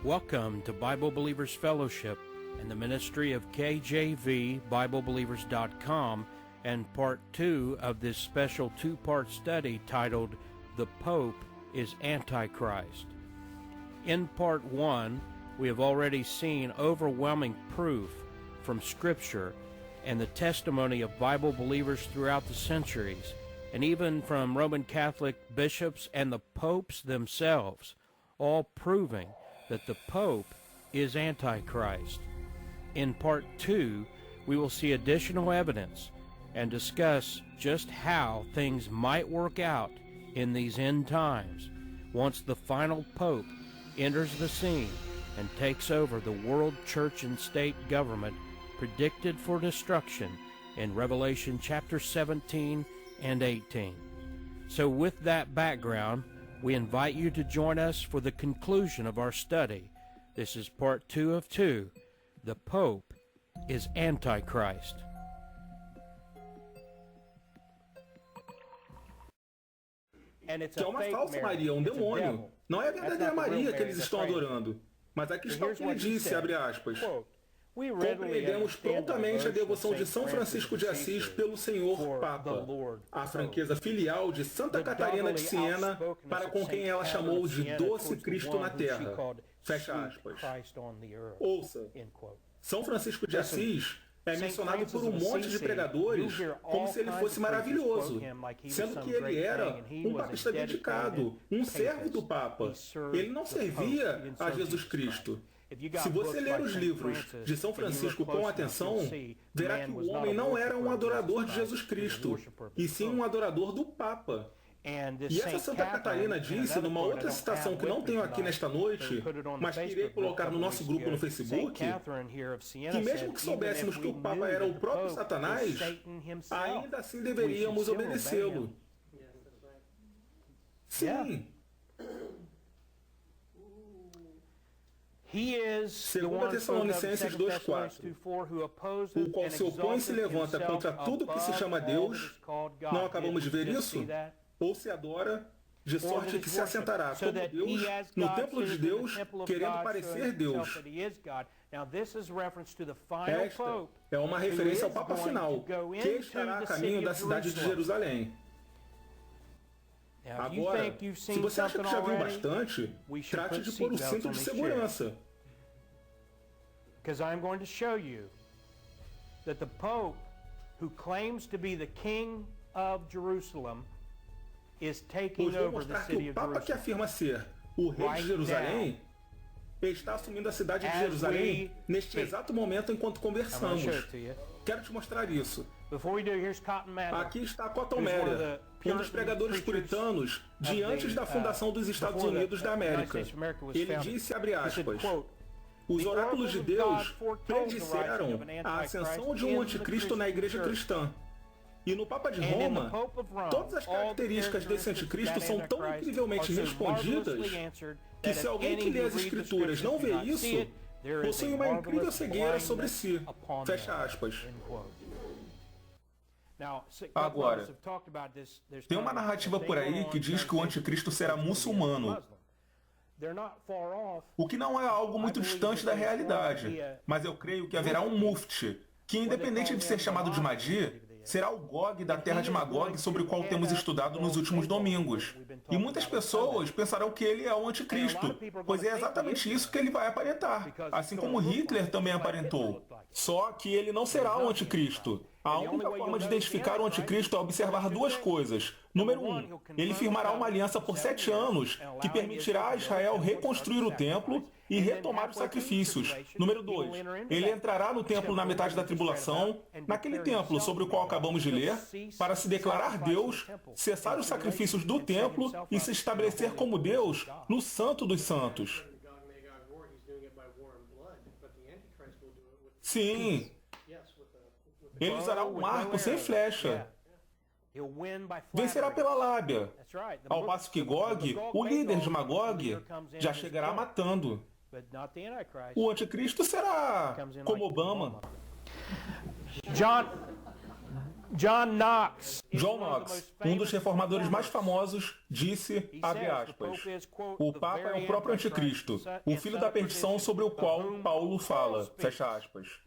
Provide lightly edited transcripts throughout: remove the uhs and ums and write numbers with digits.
Welcome to Bible Believers Fellowship and the ministry of KJVBibleBelievers.com and part 2 of this special two-part study titled The Pope is Antichrist. In part 1, we have already seen overwhelming proof from Scripture and the testimony of Bible believers throughout the centuries, and even from Roman Catholic bishops and the popes themselves, all proving that the Pope is Antichrist. In part 2, we will see additional evidence and discuss just how things might work out in these end times once the final Pope enters the scene and takes over the world church and state government predicted for destruction in Revelation chapter 17 and 18. So with that background, we invite you to join us for the conclusion of our study. This is part 2 of 2. The Pope is Antichrist. Que é uma falsa Maria, um demônio. Não é a verdadeira Maria que eles estão adorando. Mas aqui está o que ele disse, abre aspas. Compreendemos prontamente a devoção de São Francisco de Assis pelo Senhor Papa, a franqueza filial de Santa Catarina de Siena, para com quem ela chamou de Doce Cristo na Terra. Fecha aspas. Ouça, São Francisco de Assis é mencionado por um monte de pregadores como se ele fosse maravilhoso, sendo que ele era um papista dedicado, um servo do Papa. Ele não servia a Jesus Cristo. Se você ler os livros de São Francisco com atenção, verá que o homem não era um adorador de Jesus Cristo, e sim um adorador do Papa. E essa Santa Catarina disse, numa outra citação que não tenho aqui nesta noite, mas que irei colocar no nosso grupo no Facebook, que mesmo que soubéssemos que o Papa era o próprio Satanás, ainda assim deveríamos obedecê-lo. Sim. Segundo Tessalonicenses 2,4, o qual se opõe e se levanta contra tudo que se chama Deus, não acabamos de ver isso? Ou se adora, de sorte que se assentará como Deus no templo de Deus, querendo parecer Deus. Esta é uma referência ao Papa final, que estará a caminho da cidade de Jerusalém. Agora, se você acha que já viu bastante, trate de pôr o cinto de segurança. Because I'm going to show you that the Pope, who claims to be the King of Jerusalem, is taking over the city of Jerusalem. O Papa que afirma ser o rei de Jerusalém está assumindo a cidade de Jerusalém neste exato momento enquanto conversamos. Quero te mostrar isso. Aqui está Cotton Mather, um dos pregadores puritanos de antes da fundação dos Estados Unidos da América. Ele disse, abre aspas, os oráculos de Deus predisseram a ascensão de um anticristo na igreja cristã. E no Papa de Roma, todas as características desse anticristo são tão incrivelmente respondidas que se alguém que lê as escrituras não vê isso, possui uma incrível cegueira sobre si. Fecha aspas. Agora, tem uma narrativa por aí que diz que o anticristo será muçulmano, o que não é algo muito distante da realidade, mas eu creio que haverá um mufti, que independente de ser chamado de Mahdi, será o Gog da terra de Magog sobre o qual temos estudado nos últimos domingos. E muitas pessoas pensarão que ele é o anticristo, pois é exatamente isso que ele vai aparentar, assim como Hitler também aparentou. Só que ele não será o anticristo. A única forma de identificar o anticristo é observar duas coisas. Número 1, ele firmará uma aliança por 7 anos que permitirá a Israel reconstruir o templo e retomar os sacrifícios. Número 2, ele entrará no templo na metade da tribulação, naquele templo sobre o qual acabamos de ler, para se declarar Deus, cessar os sacrifícios do templo e se estabelecer como Deus no Santo dos Santos. Sim. Ele usará um arco sem flecha. Vencerá pela lábia. Ao passo que Gog, o líder de Magog, já chegará matando. O anticristo será como Obama. John Knox, um dos reformadores mais famosos, disse, abre aspas, o Papa é o próprio Anticristo, o filho da perdição sobre o qual Paulo fala, fecha aspas.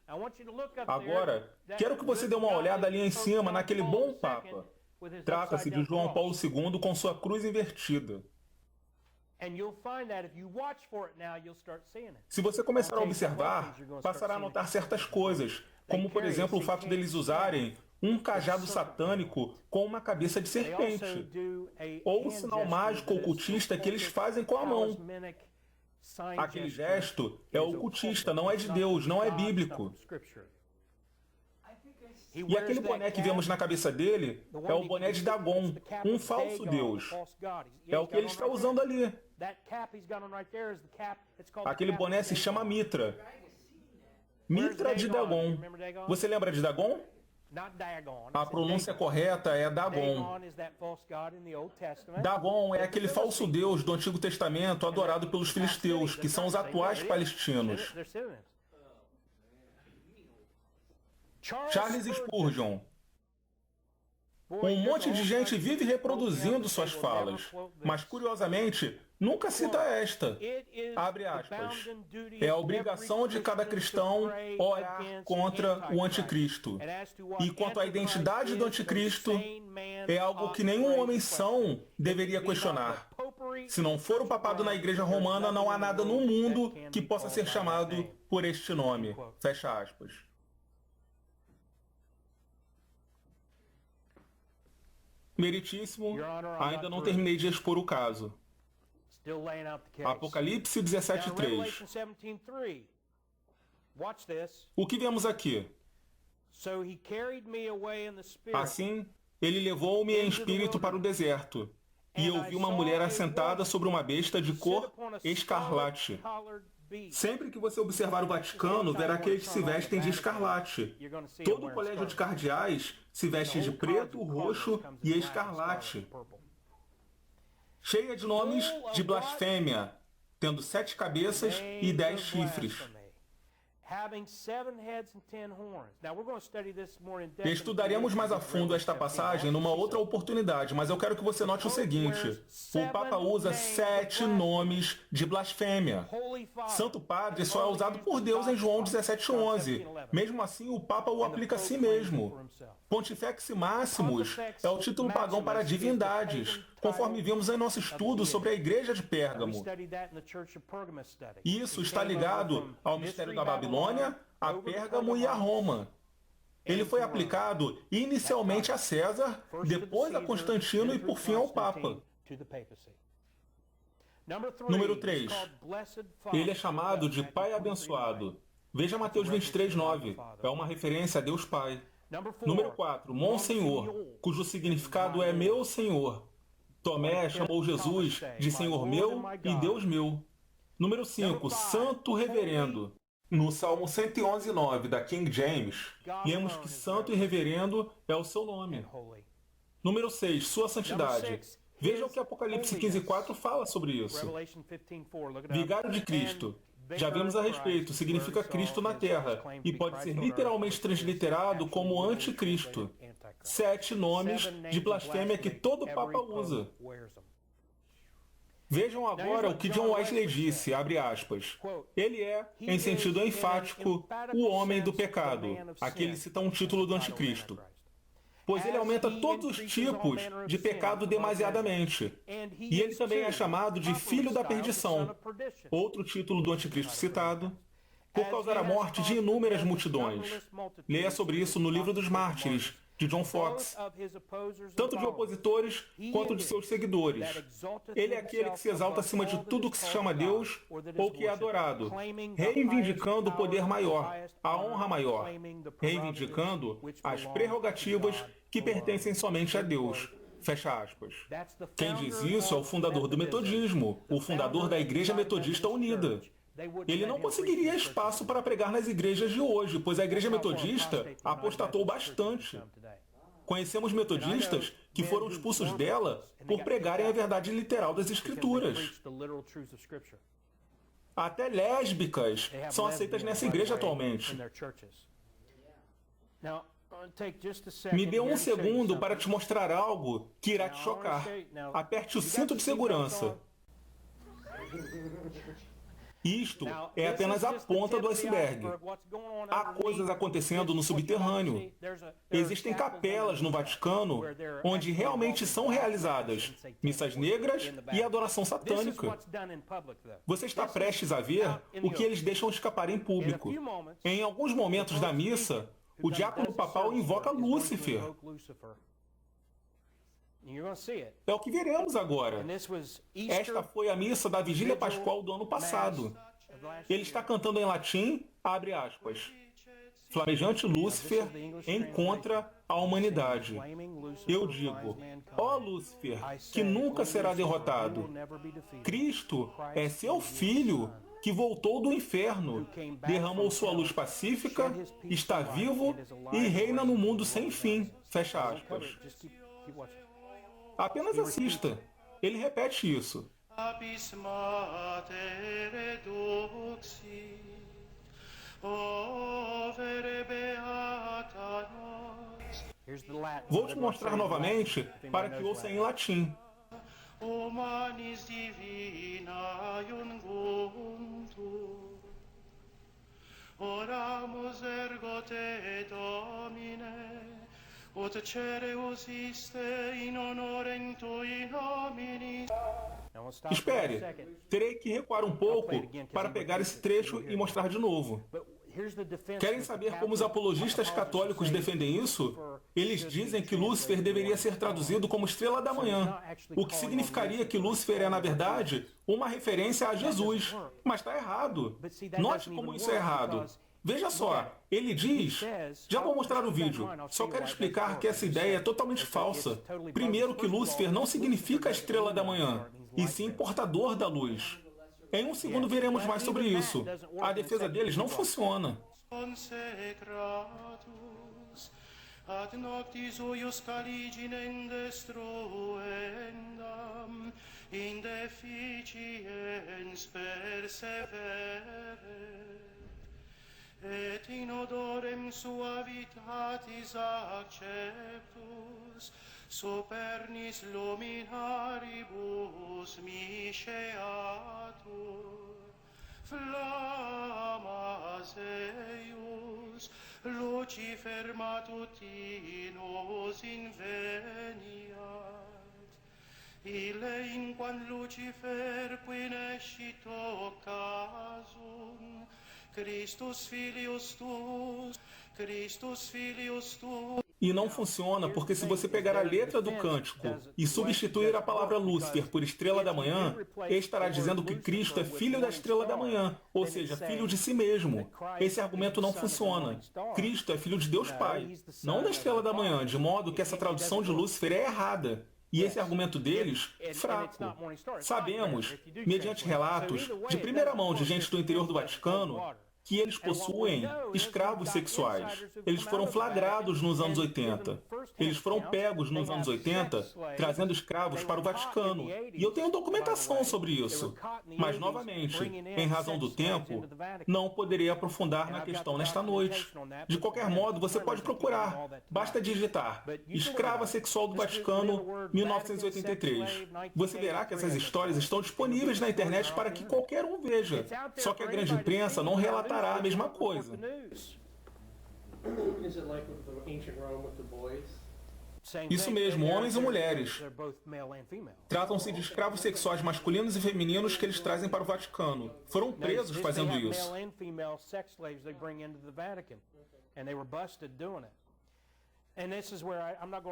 Agora, quero que você dê uma olhada ali em cima naquele bom Papa. Trata-se de João Paulo II com sua cruz invertida. Se você começar a observar, passará a notar certas coisas, como por exemplo o fato deles usarem um cajado satânico com uma cabeça de serpente, ou o sinal mágico ocultista que eles fazem com a mão. Aquele gesto é ocultista, não é de Deus, não é bíblico. E aquele boné que vemos na cabeça dele é o boné de Dagon, um falso deus. É o que ele está usando ali. Aquele boné se chama Mitra. Mitra de Dagon. Você lembra de Dagon? A pronúncia correta é Dagon. Dagon é aquele falso deus do Antigo Testamento adorado pelos filisteus, que são os atuais palestinos. Charles Spurgeon. Um monte de gente vive reproduzindo suas falas, mas curiosamente nunca cita esta. Abre aspas. É a obrigação de cada cristão orar contra o anticristo. E quanto à identidade do anticristo, é algo que nenhum homem são deveria questionar. Se não for o papado na Igreja Romana, não há nada no mundo que possa ser chamado por este nome. Fecha aspas. Meritíssimo, ainda não terminei de expor o caso. Apocalipse 17:3. O que vemos aqui? Assim, ele levou-me em espírito para o deserto, e eu vi uma mulher assentada sobre uma besta de cor escarlate. Sempre que você observar o Vaticano, verá aqueles que se vestem de escarlate. Todo o colégio de cardeais se veste de preto, roxo e escarlate. Cheia de nomes de blasfêmia, tendo 7 cabeças e 10 chifres. Estudaremos mais a fundo esta passagem numa outra oportunidade, mas eu quero que você note o seguinte. O Papa usa 7 nomes de blasfêmia. Santo Padre só é usado por Deus em João 17:11. Mesmo assim, o Papa o aplica a si mesmo. Pontifex Maximus é o título pagão para divindades, conforme vimos em nosso estudo sobre a Igreja de Pérgamo. Isso está ligado ao mistério da Babilônia, a Pérgamo e a Roma. Ele foi aplicado inicialmente a César, depois a Constantino e por fim ao Papa. Número 3. Ele é chamado de Pai Abençoado. Veja Mateus 23:9. É uma referência a Deus Pai. Número 4. Monsenhor, cujo significado é meu Senhor. Tomé chamou Jesus de Senhor meu e Deus meu. Número 5. Santo Reverendo. No Salmo 111:9 da King James, lemos que santo e reverendo é o seu nome. Número 6. Sua santidade. Veja o que Apocalipse 15:4 fala sobre isso. Vigário de Cristo. Já vimos a respeito, significa Cristo na Terra, e pode ser literalmente transliterado como Anticristo. 7 nomes de blasfêmia que todo Papa usa. Vejam agora o que John Wesley disse, abre aspas. Ele é, em sentido enfático, o homem do pecado. Aqui ele cita um título do Anticristo. Pois ele aumenta todos os tipos de pecado demasiadamente. E ele também é chamado de Filho da Perdição, outro título do Anticristo citado, por causar a morte de inúmeras multidões. Leia sobre isso no Livro dos Mártires, de John Fox, tanto de opositores quanto de seus seguidores. Ele é aquele que se exalta acima de tudo que se chama Deus ou que é adorado, reivindicando o poder maior, a honra maior, reivindicando as prerrogativas que pertencem somente a Deus. Fecha aspas. Quem diz isso é o fundador do metodismo, o fundador da Igreja Metodista Unida. Ele não conseguiria espaço para pregar nas igrejas de hoje, pois a Igreja Metodista apostatou bastante. Conhecemos metodistas que foram expulsos dela por pregarem a verdade literal das Escrituras. Até lésbicas são aceitas nessa igreja atualmente. Me dê um segundo para te mostrar algo que irá te chocar. Aperte o cinto de segurança. Isto é apenas a ponta do iceberg. Há coisas acontecendo no subterrâneo. Existem capelas no Vaticano onde realmente são realizadas missas negras e adoração satânica. Você está prestes a ver o que eles deixam escapar em público. Em alguns momentos da missa, o diácono papal invoca Lúcifer. É o que veremos agora. Esta foi a missa da Vigília Pascual do ano passado. Ele está cantando em latim, abre aspas, flamejante Lúcifer encontra a humanidade. Eu digo, ó Lúcifer, que nunca será derrotado. Cristo é seu filho que voltou do inferno, derramou sua luz pacífica, está vivo e reina no mundo sem fim. Fecha aspas. Apenas assista. Ele repete isso. Vou te mostrar novamente para que ouça em latim. Humanis divina iunguntur, oramus ergo te Domine, ut cereus iste in honorem tui nominis. Espere, terei que recuar um pouco para pegar esse trecho e mostrar de novo. Querem saber como os apologistas católicos defendem isso? Eles dizem que Lúcifer deveria ser traduzido como estrela da manhã, o que significaria que Lúcifer é, na verdade, uma referência a Jesus. Mas está errado. Note como isso é errado. Veja só, ele diz... Já vou mostrar o vídeo, só quero explicar que essa ideia é totalmente falsa. Primeiro que Lúcifer não significa a estrela da manhã, e sim portador da luz. Em um segundo veremos mais sobre isso. A defesa deles não funciona. Ad noctis uius caliginem destruendam, in deficiens persevere, et in odorem suavitatis acceptus, supernis luminaribus misceatur, flammas eius, Lucifer matutinus inveniat, ille inquam Lucifer qui nescit occasum, Christus filius tuus. E não funciona, porque se você pegar a letra do cântico e substituir a palavra Lúcifer por estrela da manhã, ele estará dizendo que Cristo é filho da estrela da manhã, ou seja, filho de si mesmo. Esse argumento não funciona. Cristo é filho de Deus Pai, não da estrela da manhã, de modo que essa tradução de Lúcifer é errada. E esse argumento deles, fraco. Sabemos, mediante relatos de primeira mão de gente do interior do Vaticano, que eles possuem escravos sexuais. Eles foram flagrados nos anos 80. Eles foram pegos nos anos 80 trazendo escravos para o Vaticano. E eu tenho documentação sobre isso. Mas, novamente, em razão do tempo, não poderei aprofundar na questão nesta noite. De qualquer modo, você pode procurar. Basta digitar Escrava Sexual do Vaticano, 1983. Você verá que essas histórias estão disponíveis na internet para que qualquer um veja. Só que a grande imprensa não relatará a mesma coisa. Isso mesmo, homens e mulheres. Tratam-se de escravos sexuais masculinos e femininos que eles trazem para o Vaticano. Foram presos fazendo isso.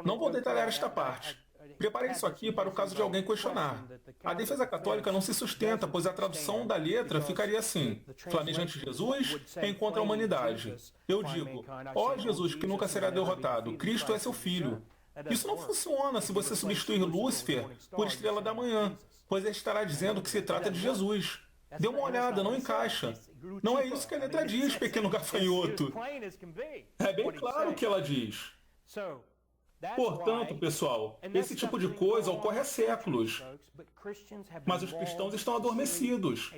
Não vou detalhar esta parte. Preparei isso aqui para o caso de alguém questionar. A defesa católica não se sustenta, pois a tradução da letra ficaria assim: flamejante Jesus encontra a humanidade. Eu digo, ó Jesus que nunca será derrotado, Cristo é seu filho. Isso não funciona se você substituir Lúcifer por estrela da manhã, pois ele estará dizendo que se trata de Jesus. Dê uma olhada, não encaixa. Não é isso que a letra diz, pequeno gafanhoto. É bem claro o que ela diz. Portanto, pessoal, esse tipo de coisa ocorre há séculos. Mas os cristãos estão adormecidos.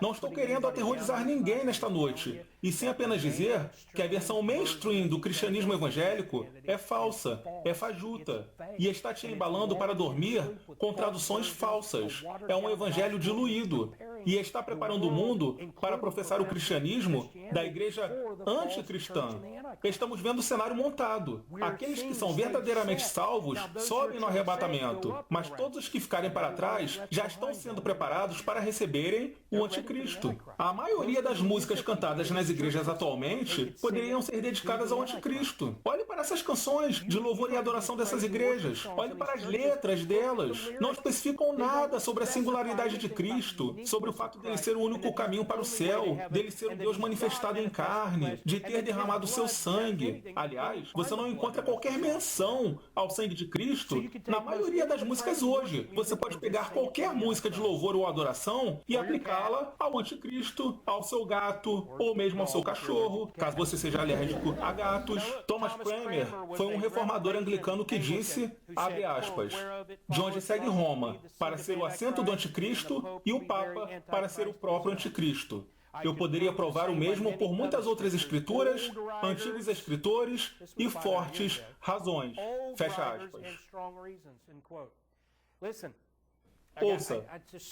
Não estou querendo aterrorizar ninguém nesta noite, e sim apenas dizer que a versão mainstream do cristianismo evangélico é falsa, é fajuta, e está te embalando para dormir com traduções falsas. É um evangelho diluído, e está preparando o mundo para professar o cristianismo da igreja anticristã. Estamos vendo o cenário montado. Aqueles que são verdadeiramente salvos sobem no arrebatamento, mas todos os que ficarem para trás já estão sendo preparados para receberem o anticristo. A maioria das músicas cantadas nas igrejas atualmente poderiam ser dedicadas ao anticristo. Olhe para essas canções de louvor e adoração dessas igrejas. Olhe para as letras delas. Não especificam nada sobre a singularidade de Cristo, sobre o fato dele ser o único caminho para o céu, dele ser o Deus manifestado em carne, de ter derramado o seu sangue. Aliás, você não encontra qualquer menção ao sangue de Cristo na maioria das músicas hoje. Você pode pegar qualquer música de louvor ou adoração e aplicá-la ao anticristo, ao seu gato, ou mesmo ao seu cachorro, caso você seja alérgico a gatos. Thomas Cranmer foi um reformador anglicano que disse, abre aspas, de onde segue Roma, para ser o assento do anticristo, e o Papa, para ser o próprio anticristo. Eu poderia provar o mesmo por muitas outras escrituras, antigos escritores e fortes razões. Fecha aspas. Ouça,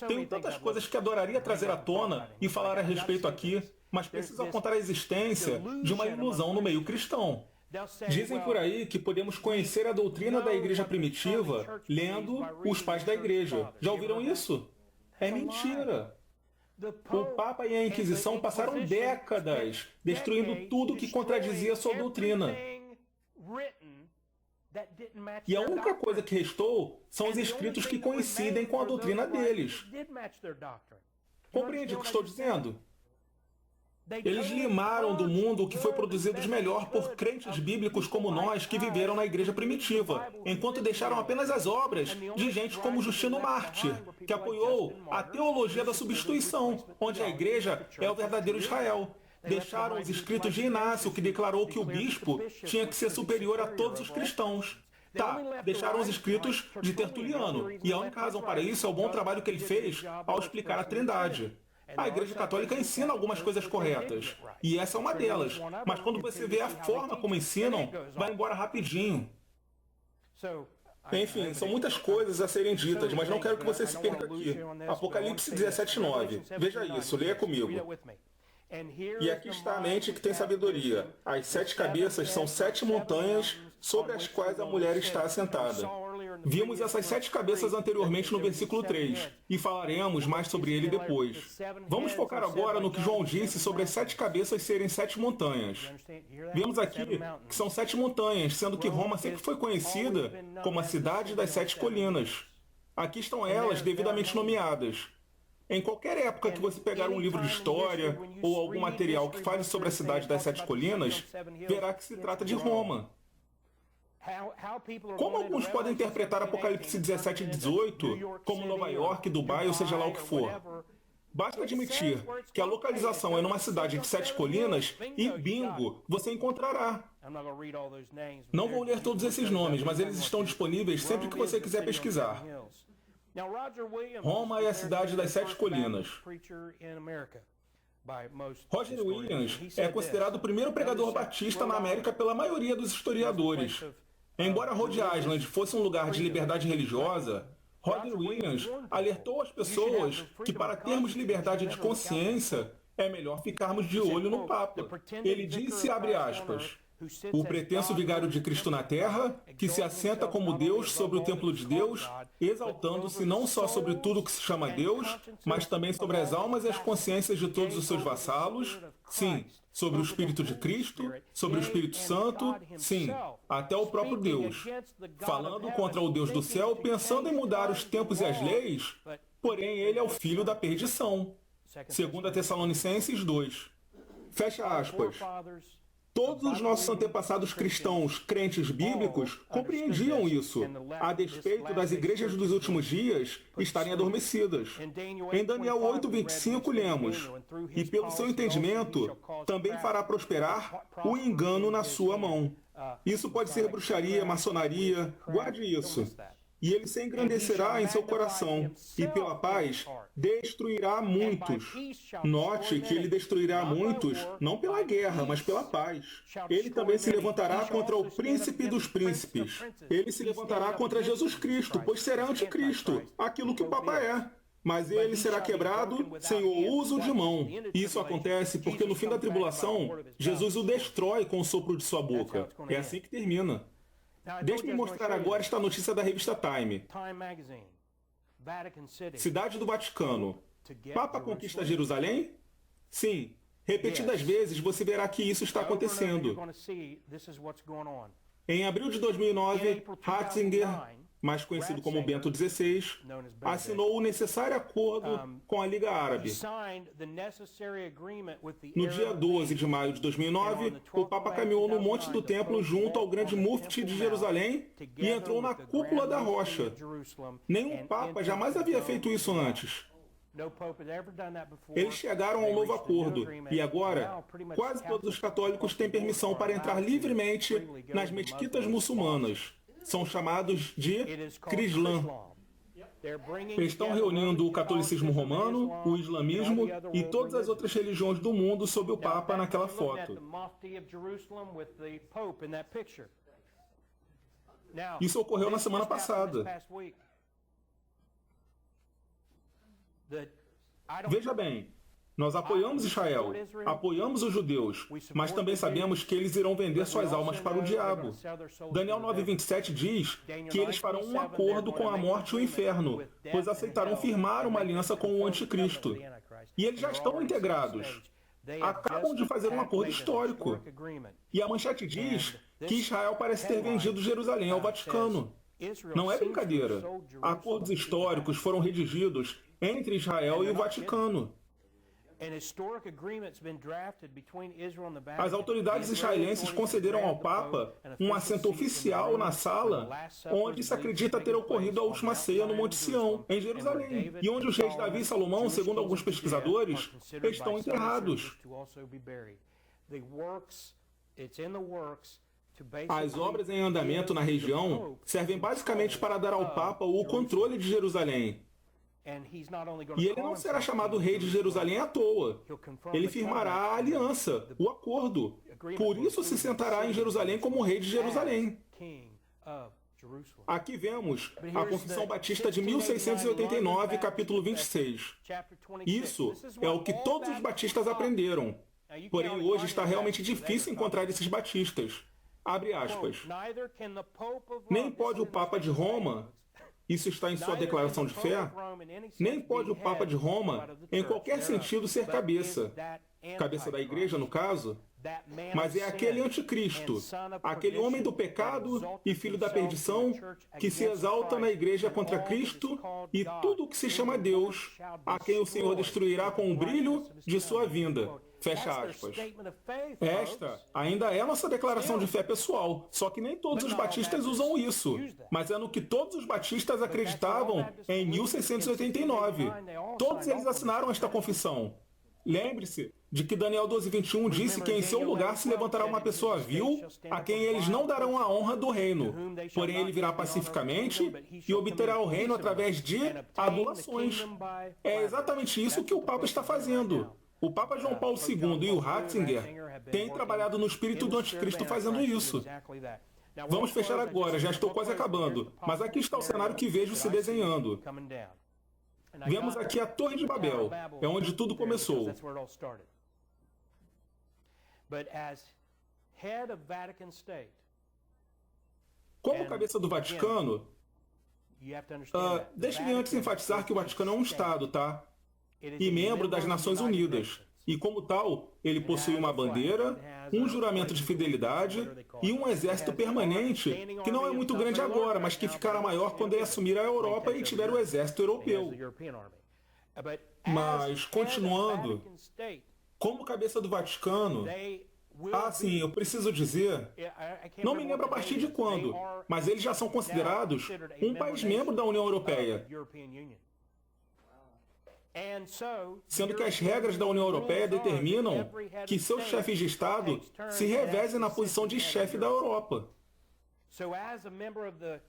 tenho tantas coisas que adoraria trazer à tona e falar a respeito aqui, mas preciso apontar a existência de uma ilusão no meio cristão. Dizem por aí que podemos conhecer a doutrina da igreja primitiva lendo os pais da igreja. Já ouviram isso? É mentira. O Papa e a Inquisição passaram décadas destruindo tudo que contradizia sua doutrina. E a única coisa que restou são os escritos que coincidem com a doutrina deles. Compreende o que estou dizendo? Eles limaram do mundo o que foi produzido de melhor por crentes bíblicos como nós que viveram na igreja primitiva, enquanto deixaram apenas as obras de gente como Justino Mártir, que apoiou a teologia da substituição, onde a igreja é o verdadeiro Israel. Deixaram os escritos de Inácio, que declarou que o bispo tinha que ser superior a todos os cristãos. Deixaram os escritos de Tertuliano, e a única razão para isso é o bom trabalho que ele fez ao explicar a Trindade. A Igreja Católica ensina algumas coisas corretas, e essa é uma delas, mas quando você vê a forma como ensinam, vai embora rapidinho. Enfim, são muitas coisas a serem ditas, mas não quero que você se perca aqui. Apocalipse 17:9. Veja isso, leia comigo. E aqui está a mente que tem sabedoria. As 7 cabeças são 7 montanhas sobre as quais a mulher está assentada. Vimos essas 7 cabeças anteriormente no versículo 3, e falaremos mais sobre ele depois. Vamos focar agora no que João disse sobre as 7 cabeças serem 7 montanhas. Vemos aqui que são 7 montanhas, sendo que Roma sempre foi conhecida como a cidade das 7 colinas. Aqui estão elas devidamente nomeadas. Em qualquer época que você pegar um livro de história ou algum material que fale sobre a cidade das 7 colinas, verá que se trata de Roma. Como alguns podem interpretar Apocalipse 17 e 18 como Nova York, Dubai ou seja lá o que for? Basta admitir que a localização é numa cidade de 7 colinas e, bingo, você encontrará. Não vou ler todos esses nomes, mas eles estão disponíveis sempre que você quiser pesquisar. Roma é a cidade das 7 colinas. Roger Williams é considerado o primeiro pregador batista na América pela maioria dos historiadores. Embora Rhode Island fosse um lugar de liberdade religiosa, Roger Williams alertou as pessoas que para termos liberdade de consciência, é melhor ficarmos de olho no Papa. Ele disse, abre aspas, o pretenso vigário de Cristo na terra, que se assenta como Deus sobre o templo de Deus, exaltando-se não só sobre tudo que se chama Deus, mas também sobre as almas e as consciências de todos os seus vassalos, sim, sobre o Espírito de Cristo, sobre o Espírito Santo, sim, até o próprio Deus, falando contra o Deus do céu, pensando em mudar os tempos e as leis, porém ele é o filho da perdição. 2 Tessalonicenses 2. Fecha aspas. Todos os nossos antepassados cristãos crentes bíblicos compreendiam isso, a despeito das igrejas dos últimos dias estarem adormecidas. Em Daniel 8:25 lemos: "E pelo seu entendimento também fará prosperar o engano na sua mão." Isso pode ser bruxaria, maçonaria, guarde isso. "E ele se engrandecerá em seu coração, e pela paz destruirá muitos." Note que ele destruirá muitos, não pela guerra, mas pela paz. "Ele também se levantará contra o príncipe dos príncipes." Ele se levantará contra Jesus Cristo, pois será anticristo, aquilo que o Papa é. "Mas ele será quebrado sem o uso de mão." Isso acontece porque no fim da tribulação, Jesus o destrói com o sopro de sua boca. É assim que termina. Deixe-me mostrar agora esta notícia da revista Time. Cidade do Vaticano. Papa conquista Jerusalém? Sim. Repetidas vezes você verá que isso está acontecendo. Em abril de 2009, Ratzinger, mais conhecido como Bento XVI, assinou o necessário acordo com a Liga Árabe. No dia 12 de maio de 2009, o Papa caminhou no Monte do Templo junto ao grande mufti de Jerusalém e entrou na cúpula da rocha. Nenhum Papa jamais havia feito isso antes. Eles chegaram ao novo acordo e agora quase todos os católicos têm permissão para entrar livremente nas mesquitas muçulmanas. São chamados de Crislã. Eles estão reunindo o catolicismo romano, o islamismo e todas as outras religiões do mundo sob o Papa naquela foto. Isso ocorreu na semana passada. Veja bem, nós apoiamos Israel, apoiamos os judeus, mas também sabemos que eles irão vender suas almas para o diabo. Daniel 9:27 diz que eles farão um acordo com a morte e o inferno, pois aceitarão firmar uma aliança com o anticristo. E eles já estão integrados. Acabam de fazer um acordo histórico. E a manchete diz que Israel parece ter vendido Jerusalém ao Vaticano. Não é brincadeira. Acordos históricos foram redigidos entre Israel e o Vaticano. As autoridades israelenses concederam ao Papa um assento oficial na sala onde se acredita ter ocorrido a última ceia no Monte Sião, em Jerusalém, e onde os reis Davi e Salomão, segundo alguns pesquisadores, estão enterrados. As obras em andamento na região servem basicamente para dar ao Papa o controle de Jerusalém. E ele não será chamado rei de Jerusalém à toa. Ele firmará a aliança, o acordo. Por isso se sentará em Jerusalém como rei de Jerusalém. Aqui vemos a Confissão Batista de 1689, capítulo 26. Isso é o que todos os batistas aprenderam. Porém, hoje está realmente difícil encontrar esses batistas. Abre aspas. Nem pode o Papa de Roma... Isso está em sua declaração de fé? Nem pode o Papa de Roma, em qualquer sentido, ser cabeça. Cabeça da igreja, no caso. Mas é aquele anticristo, aquele homem do pecado e filho da perdição, que se exalta na igreja contra Cristo e tudo o que se chama Deus, a quem o Senhor destruirá com o brilho de sua vinda. Fecha aspas. Esta ainda é nossa declaração de fé pessoal, só que nem todos os batistas usam isso. Mas é no que todos os batistas acreditavam em 1689. Todos eles assinaram esta confissão. Lembre-se de que Daniel 12:21 disse que em seu lugar se levantará uma pessoa vil, a quem eles não darão a honra do reino. Porém ele virá pacificamente e obterá o reino através de adulações. É exatamente isso que o Papa está fazendo. O Papa João Paulo II e o Ratzinger têm trabalhado no espírito do anticristo fazendo isso. Vamos fechar agora, já estou quase acabando. Mas aqui está o cenário que vejo se desenhando. Vemos aqui a Torre de Babel, é onde tudo começou. Como cabeça do Vaticano, deixe-me antes enfatizar que o Vaticano é um Estado, tá? E membro das Nações Unidas. E como tal, ele possui uma bandeira, um juramento de fidelidade e um exército permanente, que não é muito grande agora, mas que ficará maior quando ele assumir a Europa e tiver o exército europeu. Mas, continuando, como cabeça do Vaticano, Ah, sim, eu preciso dizer, não me lembro a partir de quando, mas eles já são considerados um país membro da União Europeia. Sendo que as regras da União Europeia determinam que seus chefes de Estado se revezem na posição de chefe da Europa.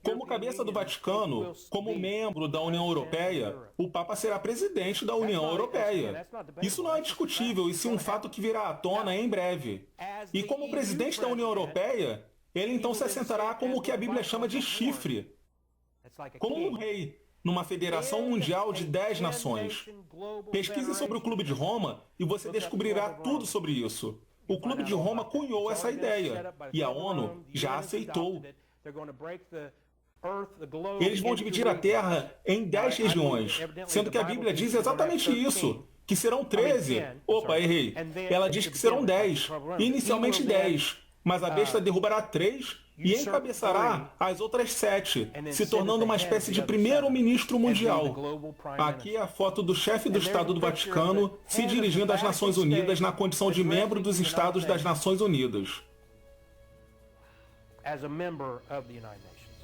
Como cabeça do Vaticano, como membro da União Europeia, o Papa será presidente da União Europeia. Isso não é discutível, e sim um fato que virá à tona em breve. E como presidente da União Europeia, ele então se assentará como o que a Bíblia chama de chifre, como um rei, numa federação mundial de 10 nações. Pesquise sobre o Clube de Roma e você descobrirá tudo sobre isso. O Clube de Roma cunhou essa ideia, e a ONU já aceitou. Eles vão dividir a Terra em 10 regiões, sendo que a Bíblia diz exatamente isso, que serão 13. Opa, errei. Ela diz que serão 10, inicialmente 10, mas a besta derrubará 3 e encabeçará as outras 7, se tornando uma espécie de primeiro-ministro mundial. Aqui é a foto do chefe do Estado do Vaticano se dirigindo às Nações Unidas na condição de membro dos Estados das Nações Unidas. As a member of the United Nations.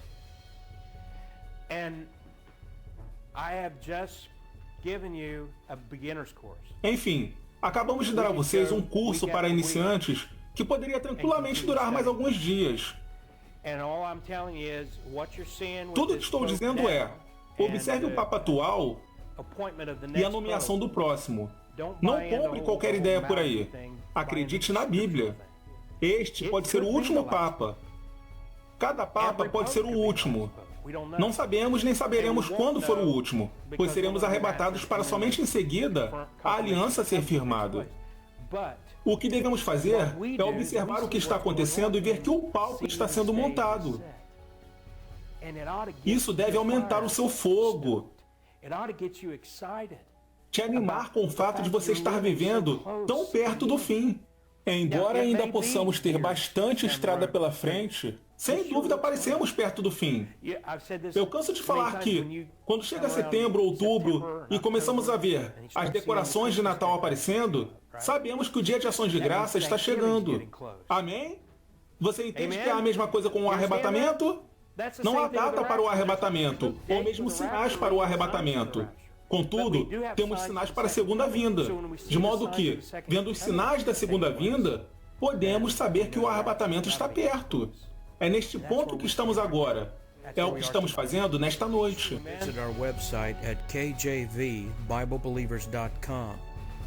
And I have just given you a beginner's course. Enfim, acabamos de dar a vocês um curso para iniciantes que poderia tranquilamente durar mais alguns dias. Tudo que estou dizendo é, observe o Papa atual e a nomeação do próximo. Não compre qualquer ideia por aí. Acredite na Bíblia. Este pode ser o último Papa. Cada Papa pode ser o último. Não sabemos nem saberemos quando for o último, pois seremos arrebatados para somente em seguida a aliança ser firmada. O que devemos fazer é observar o que está acontecendo e ver que o palco está sendo montado. Isso deve aumentar o seu fogo, te animar com o fato de você estar vivendo tão perto do fim. Embora ainda possamos ter bastante estrada pela frente, sem dúvida parecemos perto do fim. Eu canso de falar que, quando chega setembro ou outubro e começamos a ver as decorações de Natal aparecendo, sabemos que o Dia de Ações de Graça está chegando. Amém? Você entende que é a mesma coisa com o arrebatamento? Não há data para o arrebatamento, ou mesmo sinais para o arrebatamento. Contudo, temos sinais para a segunda vinda, de modo que, vendo os sinais da segunda vinda, podemos saber que o arrebatamento está perto. É neste ponto que estamos agora. É o que estamos fazendo nesta noite. Visit our website at kjvbiblebelievers.com,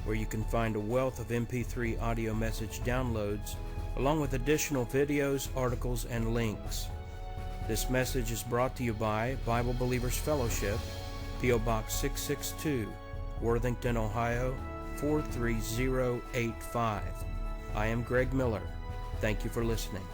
where you can find a wealth of MP3 audio message downloads, along with additional videos, articles, and links. This message is brought to you by Bible Believers Fellowship, P.O. Box 662, Worthington, Ohio 43085. I am Greg Miller. Thank you for listening.